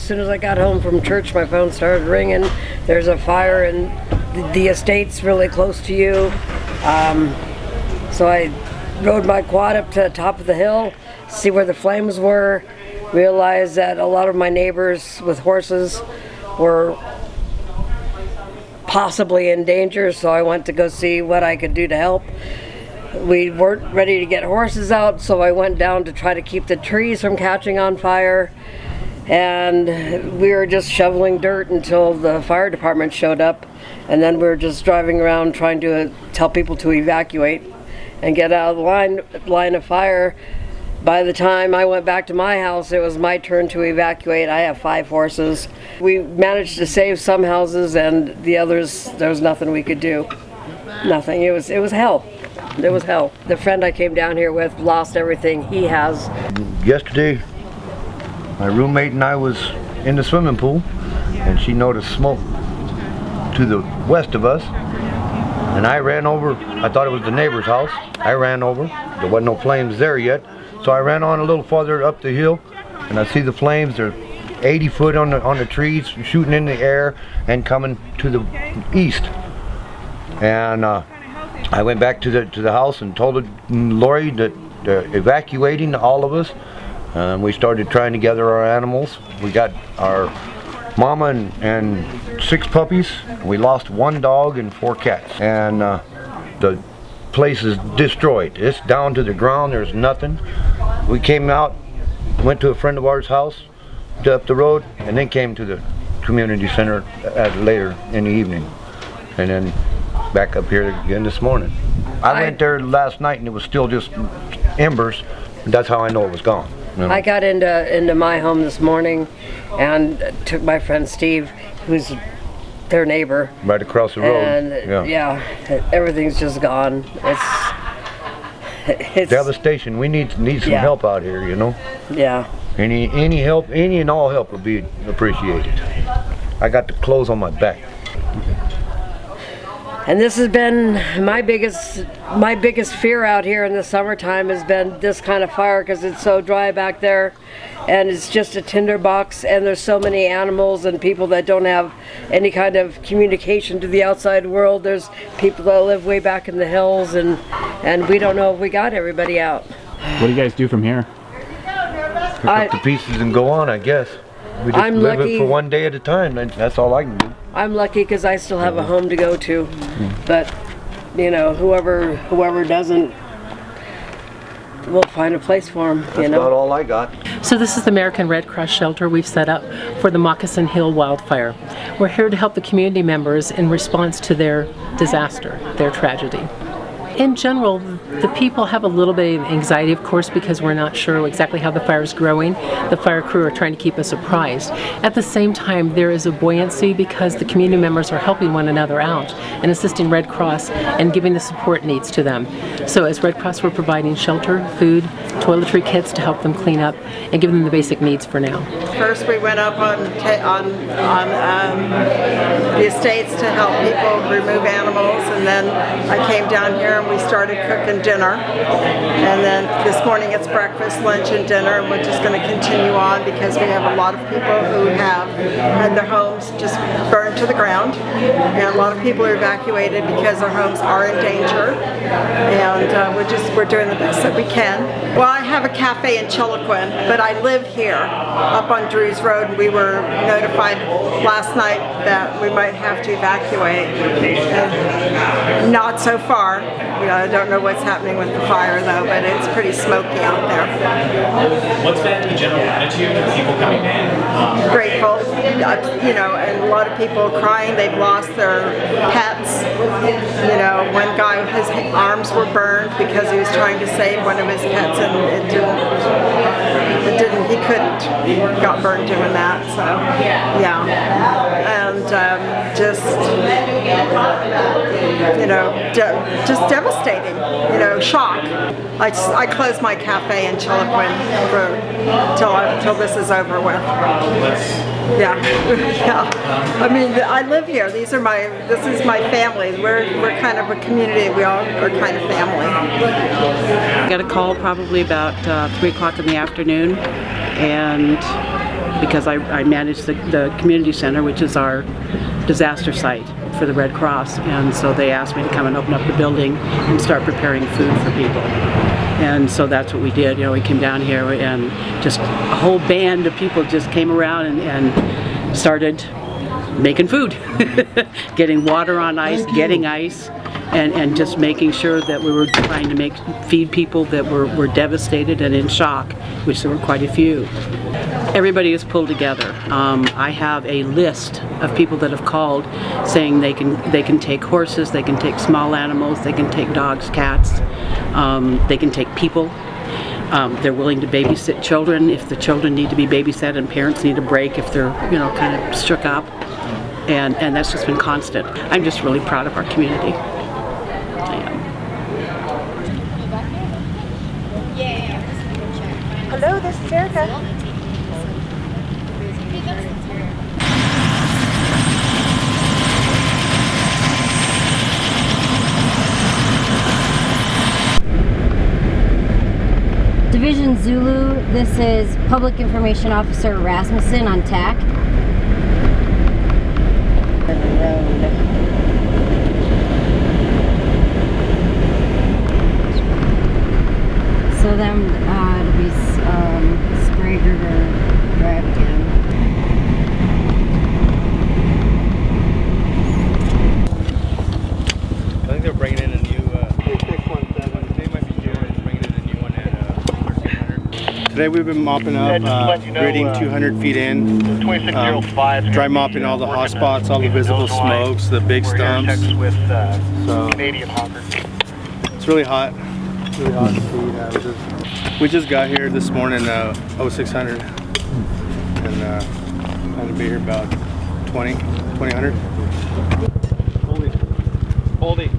soon as I got home from church, my phone started ringing. There's a fire and the estate's really close to you. So I rode my quad up to the top of the hill, see where the flames were, realized that a lot of my neighbors with horses were possibly in danger, so I went to go see what I could do to help. We weren't ready to get horses out, so I went down to try to keep the trees from catching on fire, and we were just shoveling dirt until the fire department showed up, and then we were just driving around trying to tell people to evacuate and get out of the line of fire. By the time I went back to my house, it was my turn to evacuate. I have 5 horses. We managed to save some houses, and the others, there was nothing we could do. Nothing. It was hell. It was hell. The friend I came down here with lost everything he has. Yesterday, my roommate and I was in the swimming pool, and she noticed smoke to the west of us, and I ran over. I thought it was the neighbor's house. I ran over. There wasn't no flames there yet, so I ran on a little farther up the hill, and I see the flames. They're 80 foot on the trees, shooting in the air and coming to the east. And I went back to the house and told Lori that they're evacuating all of us. We started trying to gather our animals. We got our mama and 6 puppies. We lost 1 dog and 4 cats. And the place is destroyed. It's down to the ground. There's nothing. We came out, went to a friend of ours' house up the road, and then came to the community center later in the evening, and then back up here again this morning. I went there last night and it was still just embers. That's how I know it was gone. You know? I got into my home this morning and took my friend Steve, who's their neighbor, right across the road. And yeah, everything's just gone. It's devastation. We need some help out here, you know. Yeah. Any help, any and all help would be appreciated. I got the clothes on my back. And this has been my biggest fear out here in the summertime, has been this kind of fire, because it's so dry back there and it's just a tinder box, and there's so many animals and people that don't have any kind of communication to the outside world. There's people that live way back in the hills, and we don't know if we got everybody out. What do you guys do from here? Pick up the pieces and go on, I guess. We just live it for one day at a time. That's all I can do. I'm lucky because I still have a home to go to, but you know, whoever doesn't, we'll find a place for them. That's about all I got. So this is the American Red Cross shelter we've set up for the Moccasin Hill wildfire. We're here to help the community members in response to their disaster, their tragedy. In general, the people have a little bit of anxiety, of course, because we're not sure exactly how the fire is growing. The fire crew are trying to keep us apprised. At the same time, there is a buoyancy because the community members are helping one another out and assisting Red Cross and giving the support needs to them. So as Red Cross, we're providing shelter, food, toiletry kits to help them clean up and give them the basic needs for now. First, we went up on the estates to help people remove animals, and then I came down here and we started cooking dinner. And then this morning it's breakfast, lunch, and dinner, and we're just going to continue on because we have a lot of people who have had their homes just burned to the ground, and a lot of people are evacuated because their homes are in danger, and we're doing the best that we can. Well, I have a cafe in Chiloquin, but I live here up on Drews Road, and we were notified last night that we might have to evacuate. And not so far. You know, I don't know what's happening with the fire though, but it's pretty smoky out there. What's been the general attitude of people coming in? Grateful, you know, and a lot of people crying. They've lost their pets. You know, one guy, his arms were burned because he was trying to save one of his pets, and he couldn't. He got burned doing that. So, yeah, and just, you know, just devastating. You know, shock. I closed my cafe in Chiloquin till this is over with. Yeah, yeah. I mean, I live here. This is my family. We're kind of a community. We all are kind of family. I got a call probably about 3 o'clock in the afternoon, and because I manage the community center, which is our disaster site for the Red Cross, and so they asked me to come and open up the building and start preparing food for people. And so that's what we did. You know, we came down here and just a whole band of people just came around and started making food, getting water on ice, getting ice, and just making sure that we were trying to feed people that were devastated and in shock, which there were quite a few. Everybody is pulled together. I have a list of people that have called saying they can take horses, they can take small animals, they can take dogs, cats, they can take people. They're willing to babysit children if the children need to be babysat and parents need a break if they're, you know, kind of shook up. And that's just been constant. I'm just really proud of our community. I am. Hello, this is Erica. Division Zulu, this is Public Information Officer Rasmussen on TAC. So then it'll be Sprague River Drive again. I think they're bringing in a new, they might be bringing in a new one at Today we've been mopping up, grading 200 feet in, dry mopping all the hot spots, all the visible smokes, the big stumps. So it's really hot. Really hot. We just got here this morning, 0600, and plan to be here about 2000. Holding.